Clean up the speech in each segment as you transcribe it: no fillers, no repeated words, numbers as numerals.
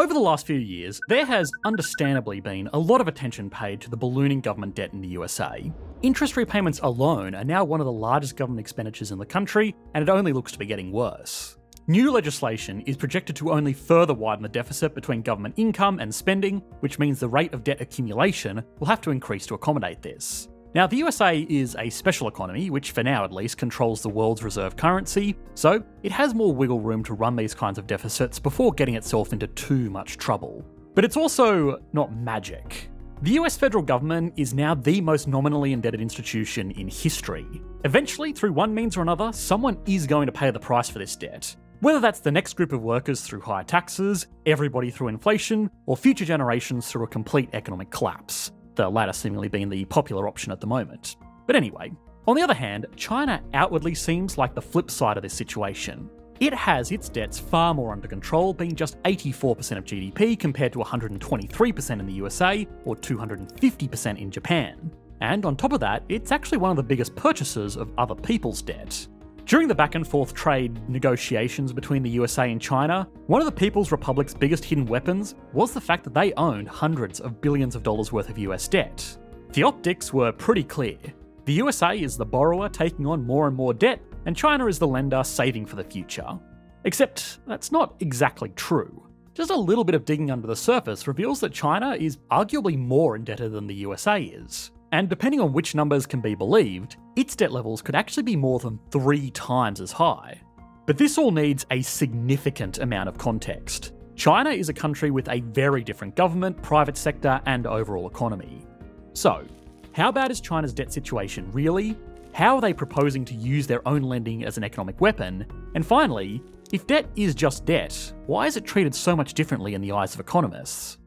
Over the last few years, there has understandably been a lot of attention paid to the ballooning government debt in the USA. Interest repayments alone are now one of the largest government expenditures in the country, and it only looks to be getting worse. New legislation is projected to only further widen the deficit between government income and spending, which means the rate of debt accumulation will have to increase to accommodate this. Now, the USA is a special economy, which for now at least controls the world's reserve currency, so it has more wiggle room to run these kinds of deficits before getting itself into too much trouble. But it's also not magic. The US federal government is now the most nominally indebted institution in history. Eventually, through one means or another, someone is going to pay the price for this debt. Whether that's the next group of workers through higher taxes, everybody through inflation, or future generations through a complete economic collapse. The latter seemingly being the popular option at the moment. But anyway, on the other hand, China outwardly seems like the flip side of this situation. It has its debts far more under control, being just 84% of GDP compared to 123% in the USA or 250% in Japan. And on top of that, it's actually one of the biggest purchasers of other people's debt. During the back and forth trade negotiations between the USA and China, one of the People's Republic's biggest hidden weapons was the fact that they owned hundreds of billions of dollars worth of US debt. The optics were pretty clear. The USA is the borrower taking on more and more debt, and China is the lender saving for the future. Except that's not exactly true. Just a little bit of digging under the surface reveals that China is arguably more indebted than the USA is. And depending on which numbers can be believed, its debt levels could actually be more than 3 times as high. But this all needs a significant amount of context. China is a country with a very different government, private sector, and overall economy. So, how bad is China's debt situation really? How are they proposing to use their own lending as an economic weapon? And finally, if debt is just debt, why is it treated so much differently in the eyes of economists?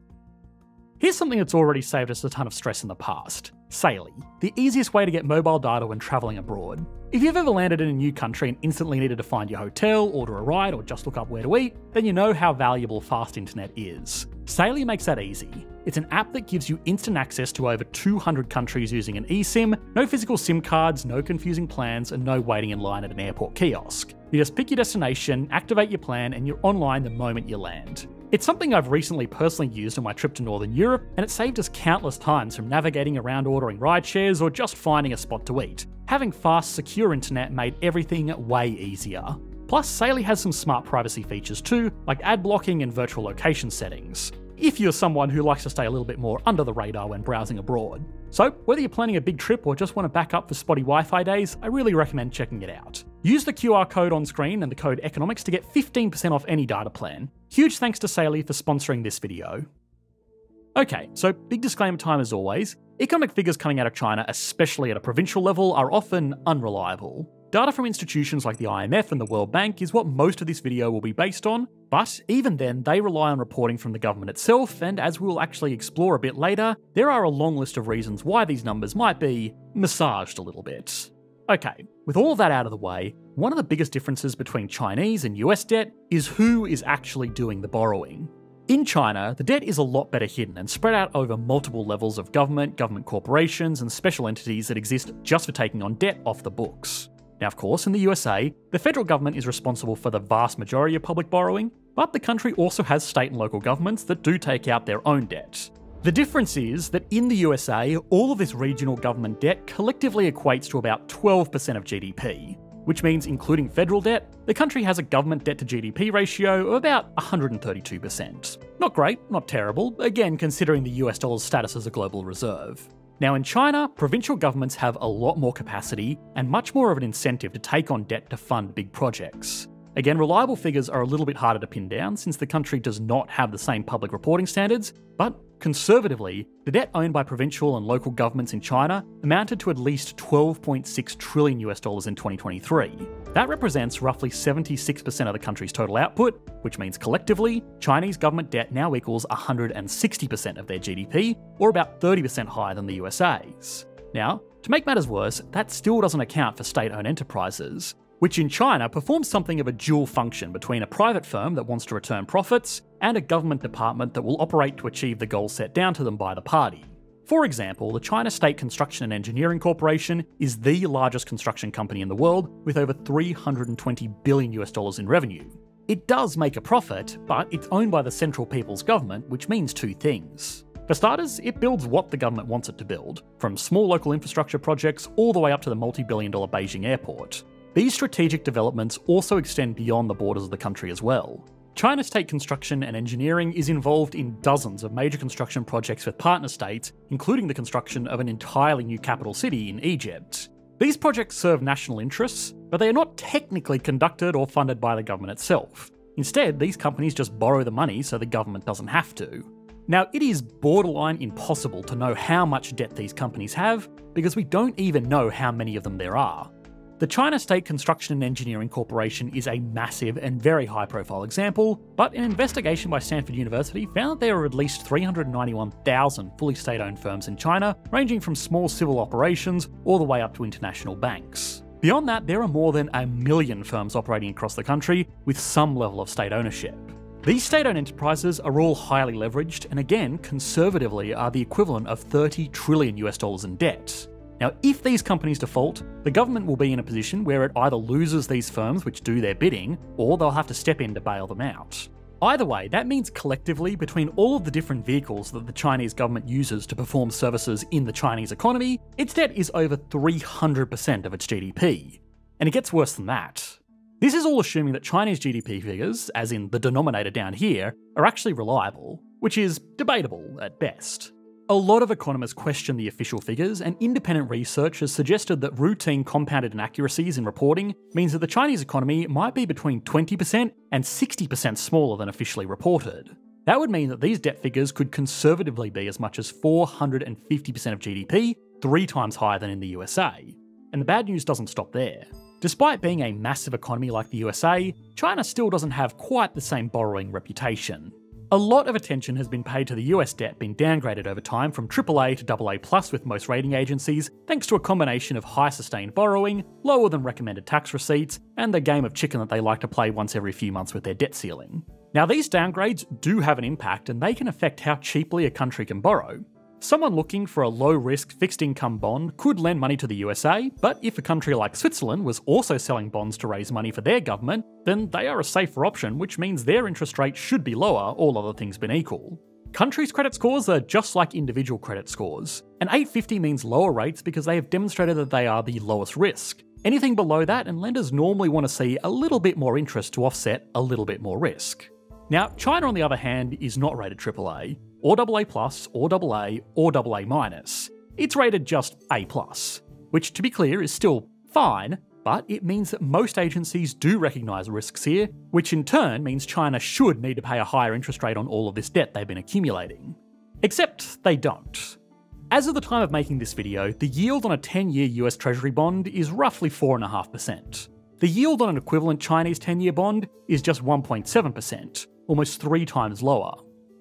Here's something that's already saved us a ton of stress in the past. Saily, the easiest way to get mobile data when travelling abroad. If you've ever landed in a new country and instantly needed to find your hotel, order a ride, or just look up where to eat, then you know how valuable fast internet is. Saily makes that easy. It's an app that gives you instant access to over 200 countries using an eSIM, no physical SIM cards, no confusing plans, and no waiting in line at an airport kiosk. You just pick your destination, activate your plan, and you're online the moment you land. It's something I've recently personally used on my trip to Northern Europe, and it saved us countless times from navigating around ordering ride shares or just finding a spot to eat. Having fast, secure internet made everything way easier. Plus, Saily has some smart privacy features too, like ad blocking and virtual location settings, if you're someone who likes to stay a little bit more under the radar when browsing abroad. So, whether you're planning a big trip or just want to back up for spotty Wi-Fi days, I really recommend checking it out. Use the QR code on screen and the code ECONOMICS to get 15% off any data plan. Huge thanks to Saily for sponsoring this video. Okay, so big disclaimer time as always. Economic figures coming out of China, especially at a provincial level, are often unreliable. Data from institutions like the IMF and the World Bank is what most of this video will be based on, but even then, they rely on reporting from the government itself, and as we'll actually explore a bit later, there are a long list of reasons why these numbers might be massaged a little bit. Okay, with all of that out of the way, one of the biggest differences between Chinese and US debt is who is actually doing the borrowing. In China, the debt is a lot better hidden and spread out over multiple levels of government corporations, and special entities that exist just for taking on debt off the books. Now, of course, in the USA, the federal government is responsible for the vast majority of public borrowing, but the country also has state and local governments that do take out their own debt. The difference is that in the USA, all of this regional government debt collectively equates to about 12% of GDP, which means including federal debt, the country has a government debt to GDP ratio of about 132%. Not great, not terrible, again considering the US dollar's status as a global reserve. Now in China, provincial governments have a lot more capacity and much more of an incentive to take on debt to fund big projects. Again, reliable figures are a little bit harder to pin down since the country does not have the same public reporting standards, but conservatively, the debt owned by provincial and local governments in China amounted to at least $12.6 trillion in 2023. That represents roughly 76% of the country's total output, which means collectively, Chinese government debt now equals 160% of their GDP, or about 30% higher than the USA's. Now, to make matters worse, that still doesn't account for state-owned enterprises, which in China performs something of a dual function between a private firm that wants to return profits and a government department that will operate to achieve the goals set down to them by the party. For example, the China State Construction and Engineering Corporation is the largest construction company in the world with over $320 billion in revenue. It does make a profit, but it's owned by the Central People's Government, which means two things. For starters, it builds what the government wants it to build, from small local infrastructure projects all the way up to the multi-billion-dollar Beijing airport. These strategic developments also extend beyond the borders of the country as well. China State Construction and Engineering is involved in dozens of major construction projects with partner states, including the construction of an entirely new capital city in Egypt. These projects serve national interests, but they are not technically conducted or funded by the government itself. Instead, these companies just borrow the money so the government doesn't have to. Now, it is borderline impossible to know how much debt these companies have, because we don't even know how many of them there are. The China State Construction and Engineering Corporation is a massive and very high-profile example, but an investigation by Stanford University found that there are at least 391,000 fully state-owned firms in China, ranging from small civil operations all the way up to international banks. Beyond that, there are more than 1 million firms operating across the country with some level of state ownership. These state-owned enterprises are all highly leveraged and again, conservatively are the equivalent of $30 trillion in debt. Now, if these companies default, the government will be in a position where it either loses these firms which do their bidding, or they'll have to step in to bail them out. Either way, that means collectively, between all of the different vehicles that the Chinese government uses to perform services in the Chinese economy, its debt is over 300% of its GDP. And it gets worse than that. This is all assuming that Chinese GDP figures, as in the denominator down here, are actually reliable, which is debatable at best. A lot of economists question the official figures, and independent research has suggested that routine compounded inaccuracies in reporting means that the Chinese economy might be between 20% and 60% smaller than officially reported. That would mean that these debt figures could conservatively be as much as 450% of GDP, 3 times higher than in the USA. And the bad news doesn't stop there. Despite being a massive economy like the USA, China still doesn't have quite the same borrowing reputation. A lot of attention has been paid to the US debt being downgraded over time from AAA to AA+ with most rating agencies, thanks to a combination of high sustained borrowing, lower than recommended tax receipts, and the game of chicken that they like to play once every few months with their debt ceiling. Now, these downgrades do have an impact, and they can affect how cheaply a country can borrow. Someone looking for a low-risk fixed-income bond could lend money to the USA, but if a country like Switzerland was also selling bonds to raise money for their government, then they are a safer option, which means their interest rate should be lower, all other things being equal. Countries' credit scores are just like individual credit scores. An 850 means lower rates because they have demonstrated that they are the lowest risk. Anything below that, and lenders normally want to see a little bit more interest to offset a little bit more risk. Now, China, on the other hand, is not rated AAA, or AA+, or AA, or AA-. It's rated just A+, which, to be clear, is still fine, but it means that most agencies do recognise risks here, which in turn means China should need to pay a higher interest rate on all of this debt they've been accumulating. Except they don't. As of the time of making this video, the yield on a 10-year US Treasury bond is roughly 4.5%. The yield on an equivalent Chinese 10-year bond is just 1.7%, almost 3 times lower.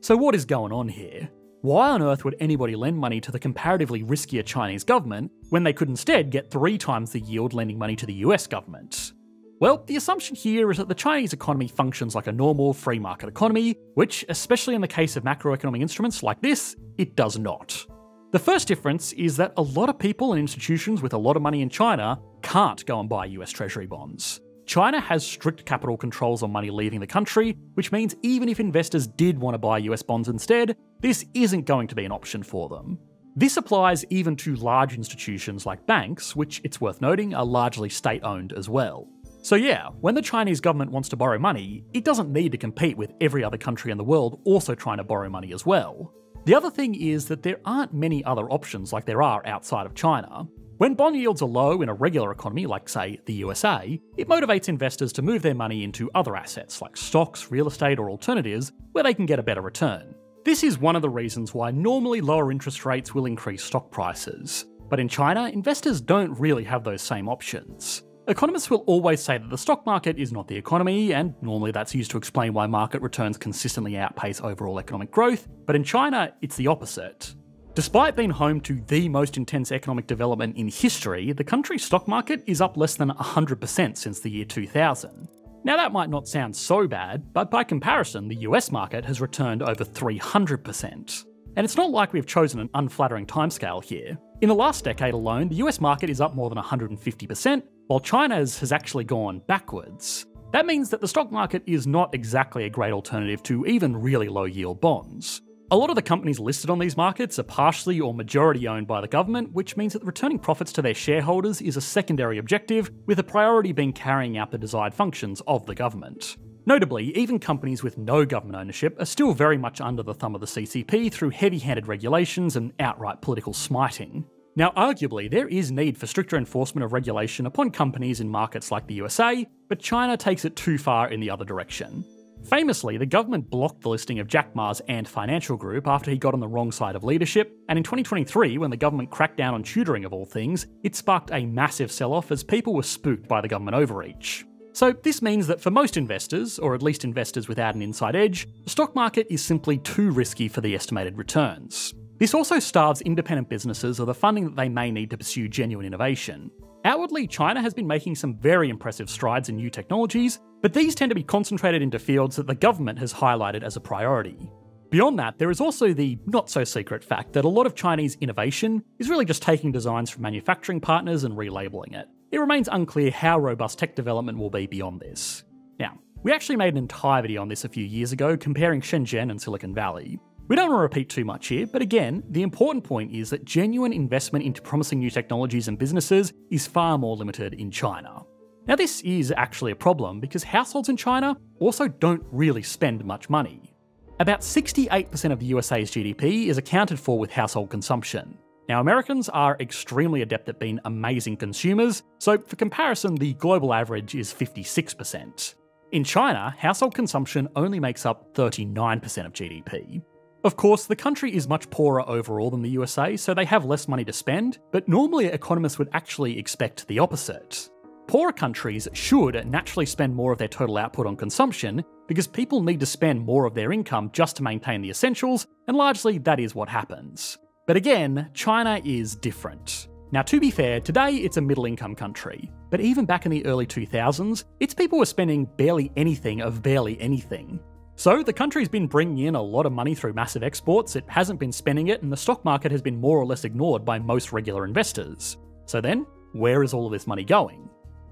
So what is going on here? Why on earth would anybody lend money to the comparatively riskier Chinese government when they could instead get 3 times the yield lending money to the US government? Well, the assumption here is that the Chinese economy functions like a normal free market economy, which, especially in the case of macroeconomic instruments like this, it does not. The first difference is that a lot of people and institutions with a lot of money in China can't go and buy US Treasury bonds. China has strict capital controls on money leaving the country, which means even if investors did want to buy US bonds instead, this isn't going to be an option for them. This applies even to large institutions like banks, which, it's worth noting, are largely state-owned as well. So yeah, when the Chinese government wants to borrow money, it doesn't need to compete with every other country in the world also trying to borrow money as well. The other thing is that there aren't many other options like there are outside of China. When bond yields are low in a regular economy like, say, the USA, it motivates investors to move their money into other assets like stocks, real estate, or alternatives where they can get a better return. This is one of the reasons why normally lower interest rates will increase stock prices. But in China, investors don't really have those same options. Economists will always say that the stock market is not the economy, and normally that's used to explain why market returns consistently outpace overall economic growth, but in China, it's the opposite. Despite being home to the most intense economic development in history, the country's stock market is up less than 100% since the year 2000. Now that might not sound so bad, but by comparison, the US market has returned over 300%. And it's not like we've chosen an unflattering timescale here. In the last decade alone, the US market is up more than 150%, while China's has actually gone backwards. That means that the stock market is not exactly a great alternative to even really low yield bonds. A lot of the companies listed on these markets are partially or majority owned by the government, which means that returning profits to their shareholders is a secondary objective, with the priority being carrying out the desired functions of the government. Notably, even companies with no government ownership are still very much under the thumb of the CCP through heavy-handed regulations and outright political smiting. Now, arguably, there is need for stricter enforcement of regulation upon companies in markets like the USA, but China takes it too far in the other direction. Famously, the government blocked the listing of Jack Ma's Ant Financial Group after he got on the wrong side of leadership, and in 2023, when the government cracked down on tutoring of all things, it sparked a massive sell-off as people were spooked by the government overreach. So this means that for most investors, or at least investors without an inside edge, the stock market is simply too risky for the estimated returns. This also starves independent businesses of the funding that they may need to pursue genuine innovation. Outwardly, China has been making some very impressive strides in new technologies, but these tend to be concentrated into fields that the government has highlighted as a priority. Beyond that, there is also the not-so-secret fact that a lot of Chinese innovation is really just taking designs from manufacturing partners and relabeling it. It remains unclear how robust tech development will be beyond this. Now, we actually made an entire video on this a few years ago comparing Shenzhen and Silicon Valley. We don't want to repeat too much here, but again, the important point is that genuine investment into promising new technologies and businesses is far more limited in China. Now, this is actually a problem because households in China also don't really spend much money. About 68% of the USA's GDP is accounted for with household consumption. Now, Americans are extremely adept at being amazing consumers, so for comparison, the global average is 56%. In China, household consumption only makes up 39% of GDP. Of course, the country is much poorer overall than the USA, so they have less money to spend, but normally economists would actually expect the opposite. Poorer countries should naturally spend more of their total output on consumption because people need to spend more of their income just to maintain the essentials, and largely that is what happens. But again, China is different. Now, to be fair, today it's a middle-income country, but even back in the early 2000s, its people were spending barely anything of barely anything. So the country's been bringing in a lot of money through massive exports, it hasn't been spending it, and the stock market has been more or less ignored by most regular investors. So then, where is all of this money going?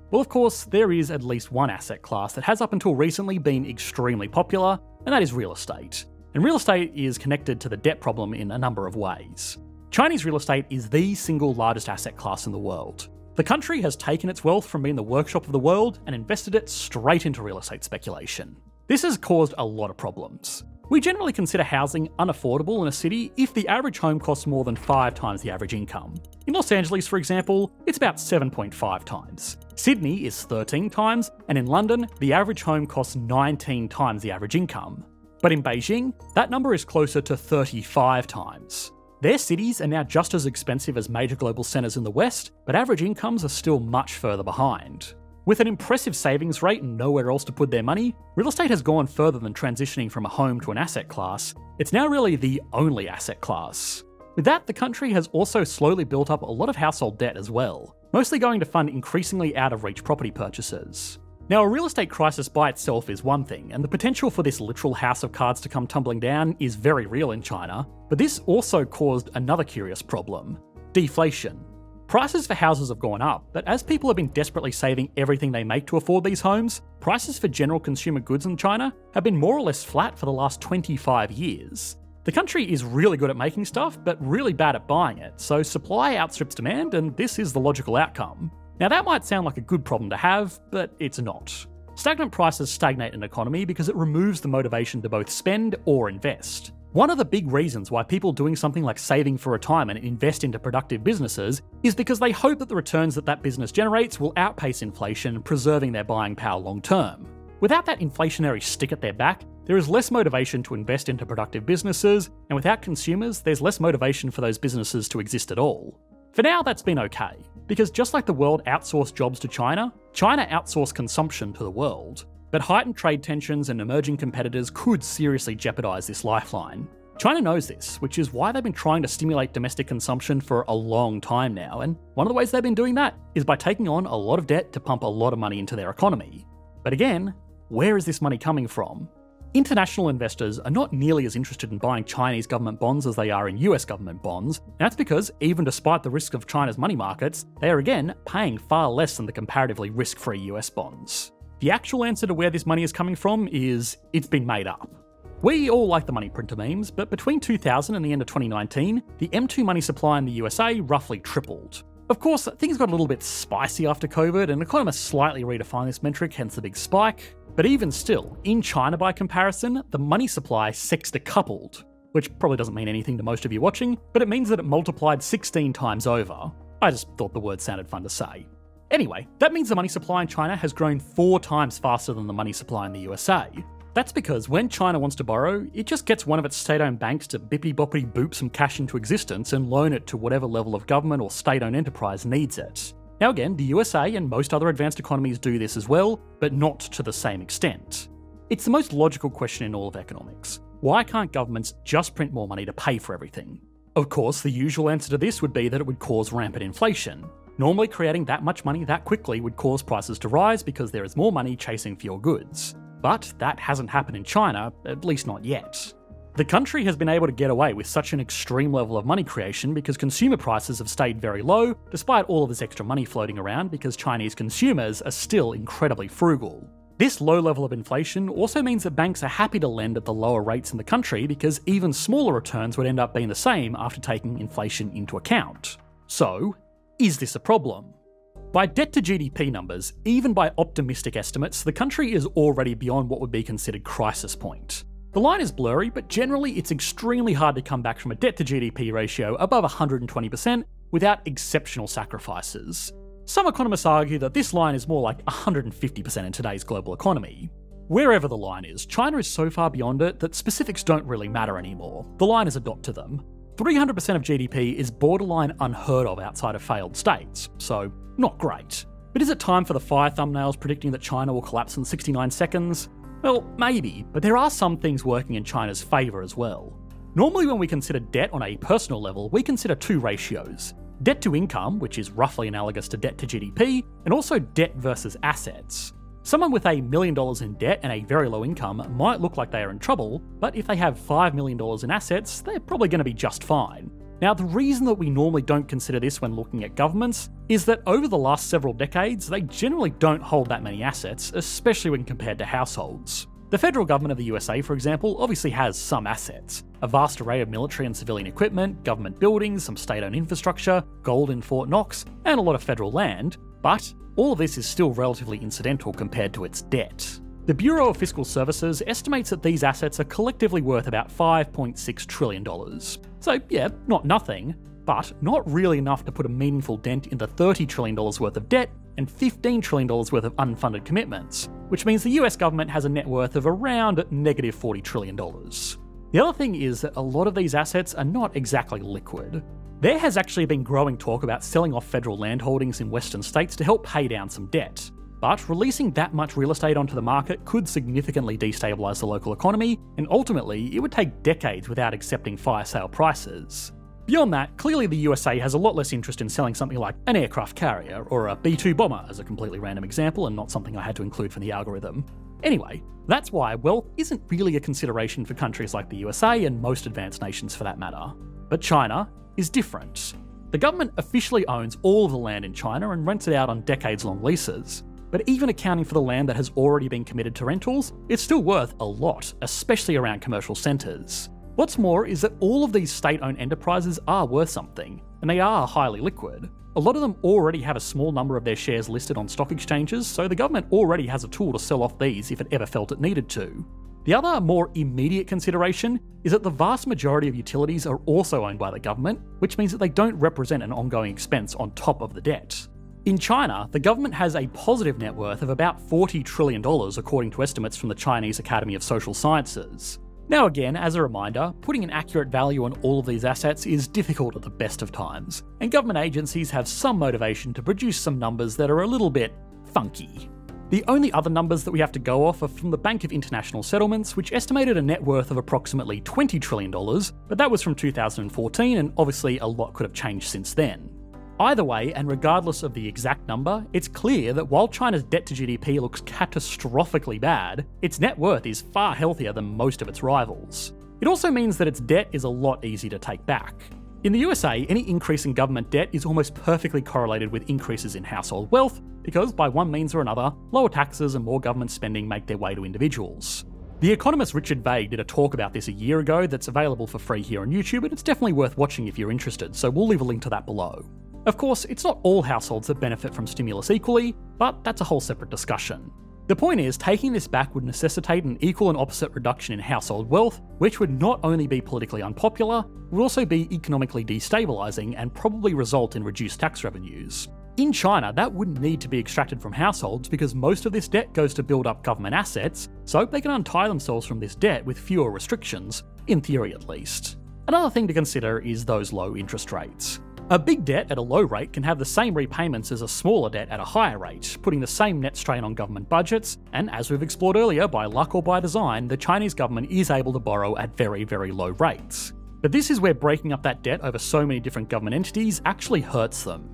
Well, of course, there is at least one asset class that has up until recently been extremely popular, and that is real estate. And real estate is connected to the debt problem in a number of ways. Chinese real estate is the single largest asset class in the world. The country has taken its wealth from being the workshop of the world and invested it straight into real estate speculation. This has caused a lot of problems. We generally consider housing unaffordable in a city if the average home costs more than 5 times the average income. In Los Angeles, for example, it's about 7.5 times. Sydney is 13 times, and in London, the average home costs 19 times the average income. But in Beijing, that number is closer to 35 times. Their cities are now just as expensive as major global centres in the West, but average incomes are still much further behind. With an impressive savings rate and nowhere else to put their money, real estate has gone further than transitioning from a home to an asset class. It's now really the only asset class. With that, the country has also slowly built up a lot of household debt as well, mostly going to fund increasingly out-of-reach property purchases. Now, a real estate crisis by itself is one thing, and the potential for this literal house of cards to come tumbling down is very real in China, but this also caused another curious problem: deflation. Prices for houses have gone up, but as people have been desperately saving everything they make to afford these homes, prices for general consumer goods in China have been more or less flat for the last 25 years. The country is really good at making stuff, but really bad at buying it, so supply outstrips demand, and this is the logical outcome. Now, that might sound like a good problem to have, but it's not. Stagnant prices stagnate an economy because it removes the motivation to both spend or invest. One of the big reasons why people doing something like saving for retirement invest into productive businesses is because they hope that the returns that business generates will outpace inflation, preserving their buying power long term. Without that inflationary stick at their back, there is less motivation to invest into productive businesses, and without consumers, there's less motivation for those businesses to exist at all. For now, that's been okay, because just like the world outsourced jobs to China, China outsourced consumption to the world. But heightened trade tensions and emerging competitors could seriously jeopardise this lifeline. China knows this, which is why they've been trying to stimulate domestic consumption for a long time now, and one of the ways they've been doing that is by taking on a lot of debt to pump a lot of money into their economy. But again, where is this money coming from? International investors are not nearly as interested in buying Chinese government bonds as they are in US government bonds, and that's because, even despite the risk of China's money markets, they are again paying far less than the comparatively risk-free US bonds. The actual answer to where this money is coming from is it's been made up. We all like the money printer memes, but between 2000 and the end of 2019, the M2 money supply in the USA roughly tripled. Of course, things got a little bit spicy after COVID, and economists slightly redefined this metric, hence the big spike. But even still, in China by comparison, the money supply sextupled, which probably doesn't mean anything to most of you watching, but it means that it multiplied 16 times over. I just thought the word sounded fun to say. Anyway, that means the money supply in China has grown 4 times faster than the money supply in the USA. That's because when China wants to borrow, it just gets one of its state-owned banks to bippity-boppity boop some cash into existence and loan it to whatever level of government or state-owned enterprise needs it. Now again, the USA and most other advanced economies do this as well, but not to the same extent. It's the most logical question in all of economics. Why can't governments just print more money to pay for everything? Of course, the usual answer to this would be that it would cause rampant inflation. Normally, creating that much money that quickly would cause prices to rise because there is more money chasing fewer goods. But that hasn't happened in China, at least not yet. The country has been able to get away with such an extreme level of money creation because consumer prices have stayed very low, despite all of this extra money floating around because Chinese consumers are still incredibly frugal. This low level of inflation also means that banks are happy to lend at the lower rates in the country because even smaller returns would end up being the same after taking inflation into account. So, is this a problem? By debt to GDP numbers, even by optimistic estimates, the country is already beyond what would be considered crisis point. The line is blurry, but generally it's extremely hard to come back from a debt to GDP ratio above 120% without exceptional sacrifices. Some economists argue that this line is more like 150% in today's global economy. Wherever the line is, China is so far beyond it that specifics don't really matter anymore. The line is a dot to them. 300% of GDP is borderline unheard of outside of failed states, so not great. But is it time for the fire thumbnails predicting that China will collapse in 69 seconds? Well, maybe, but there are some things working in China's favour as well. Normally when we consider debt on a personal level, we consider 2 ratios. Debt to income, which is roughly analogous to debt to GDP, and also debt versus assets. Someone with $1 million in debt and a very low income might look like they are in trouble, but if they have $5 million in assets, they're probably going to be just fine. Now, the reason that we normally don't consider this when looking at governments is that over the last several decades, they generally don't hold that many assets, especially when compared to households. The federal government of the USA, for example, obviously has some assets. A vast array of military and civilian equipment, government buildings, some state-owned infrastructure, gold in Fort Knox, and a lot of federal land, but all of this is still relatively incidental compared to its debt. The Bureau of Fiscal Services estimates that these assets are collectively worth about $5.6 trillion. So yeah, not nothing, but not really enough to put a meaningful dent in the $30 trillion worth of debt and $15 trillion worth of unfunded commitments, which means the US government has a net worth of around negative $40 trillion. The other thing is that a lot of these assets are not exactly liquid. There has actually been growing talk about selling off federal land holdings in western states to help pay down some debt. But releasing that much real estate onto the market could significantly destabilise the local economy, and ultimately it would take decades without accepting fire sale prices. Beyond that, clearly the USA has a lot less interest in selling something like an aircraft carrier or a B-2 bomber as a completely random example and not something I had to include for the algorithm. Anyway, that's why wealth isn't really a consideration for countries like the USA and most advanced nations for that matter. But China is different. The government officially owns all of the land in China and rents it out on decades-long leases. But even accounting for the land that has already been committed to rentals, it's still worth a lot, especially around commercial centres. What's more is that all of these state-owned enterprises are worth something, and they are highly liquid. A lot of them already have a small number of their shares listed on stock exchanges, so the government already has a tool to sell off these if it ever felt it needed to. The other, more immediate consideration is that the vast majority of utilities are also owned by the government, which means that they don't represent an ongoing expense on top of the debt. In China, the government has a positive net worth of about $40 trillion according to estimates from the Chinese Academy of Social Sciences. Now again, as a reminder, putting an accurate value on all of these assets is difficult at the best of times, and government agencies have some motivation to produce some numbers that are a little bit funky. The only other numbers that we have to go off are from the Bank of International Settlements, which estimated a net worth of approximately $20 trillion, but that was from 2014 and obviously a lot could have changed since then. Either way, and regardless of the exact number, it's clear that while China's debt to GDP looks catastrophically bad, its net worth is far healthier than most of its rivals. It also means that its debt is a lot easier to take back. In the USA, any increase in government debt is almost perfectly correlated with increases in household wealth, because by one means or another, lower taxes and more government spending make their way to individuals. The economist Richard Vague did a talk about this a year ago that's available for free here on YouTube, and it's definitely worth watching if you're interested, so we'll leave a link to that below. Of course, it's not all households that benefit from stimulus equally, but that's a whole separate discussion. The point is, taking this back would necessitate an equal and opposite reduction in household wealth, which would not only be politically unpopular, would also be economically destabilising and probably result in reduced tax revenues. In China, that wouldn't need to be extracted from households because most of this debt goes to build up government assets, so they can untie themselves from this debt with fewer restrictions, in theory at least. Another thing to consider is those low interest rates. A big debt at a low rate can have the same repayments as a smaller debt at a higher rate, putting the same net strain on government budgets, and as we've explored earlier, by luck or by design, the Chinese government is able to borrow at very, very low rates. But this is where breaking up that debt over so many different government entities actually hurts them.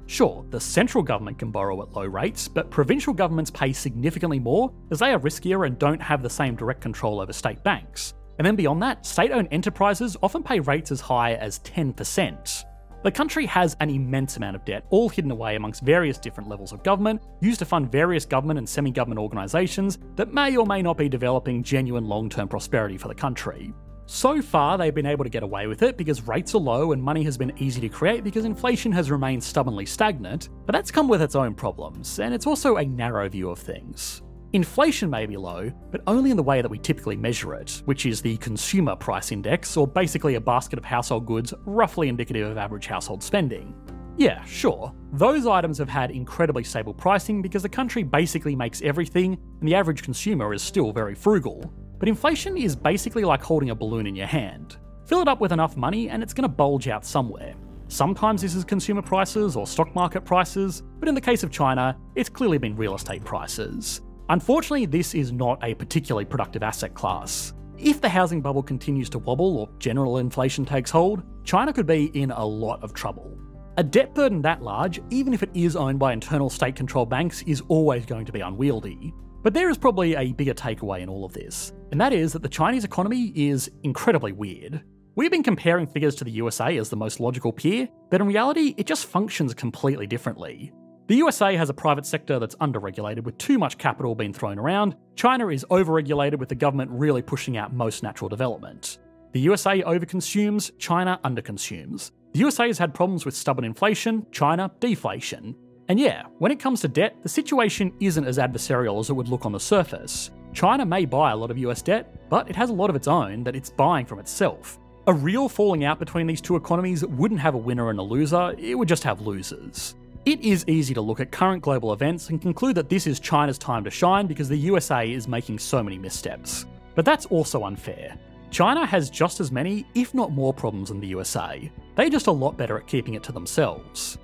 Sure, the central government can borrow at low rates, but provincial governments pay significantly more as they are riskier and don't have the same direct control over state banks. And then beyond that, state-owned enterprises often pay rates as high as 10%. The country has an immense amount of debt, all hidden away amongst various different levels of government, used to fund various government and semi-government organisations that may or may not be developing genuine long-term prosperity for the country. So far, they've been able to get away with it because rates are low and money has been easy to create because inflation has remained stubbornly stagnant, but that's come with its own problems, and it's also a narrow view of things. Inflation may be low, but only in the way that we typically measure it, which is the Consumer Price Index, or basically a basket of household goods roughly indicative of average household spending. Yeah, sure, those items have had incredibly stable pricing because the country basically makes everything, and the average consumer is still very frugal. But inflation is basically like holding a balloon in your hand. Fill it up with enough money and it's going to bulge out somewhere. Sometimes this is consumer prices or stock market prices, but in the case of China, it's clearly been real estate prices. Unfortunately, this is not a particularly productive asset class. If the housing bubble continues to wobble or general inflation takes hold, China could be in a lot of trouble. A debt burden that large, even if it is owned by internal state-controlled banks, is always going to be unwieldy. But there is probably a bigger takeaway in all of this, and that is that the Chinese economy is incredibly weird. We've been comparing figures to the USA as the most logical peer, but in reality, it just functions completely differently. The USA has a private sector that's underregulated with too much capital being thrown around. China is overregulated with the government really pushing out most natural development. The USA overconsumes, China underconsumes. The USA has had problems with stubborn inflation, China deflation. And yeah, when it comes to debt, the situation isn't as adversarial as it would look on the surface. China may buy a lot of US debt, but it has a lot of its own that it's buying from itself. A real falling out between these two economies wouldn't have a winner and a loser, it would just have losers. It is easy to look at current global events and conclude that this is China's time to shine because the USA is making so many missteps. But that's also unfair. China has just as many, if not more problems than the USA. They're just a lot better at keeping it to themselves.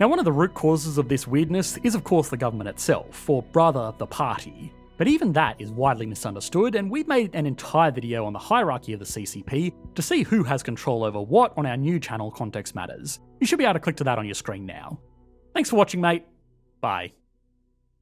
Now, one of the root causes of this weirdness is of course the government itself, or rather the party. But even that is widely misunderstood, and we've made an entire video on the hierarchy of the CCP to see who has control over what on our new channel Context Matters. You should be able to click to that on your screen now. Thanks for watching, mate. Bye.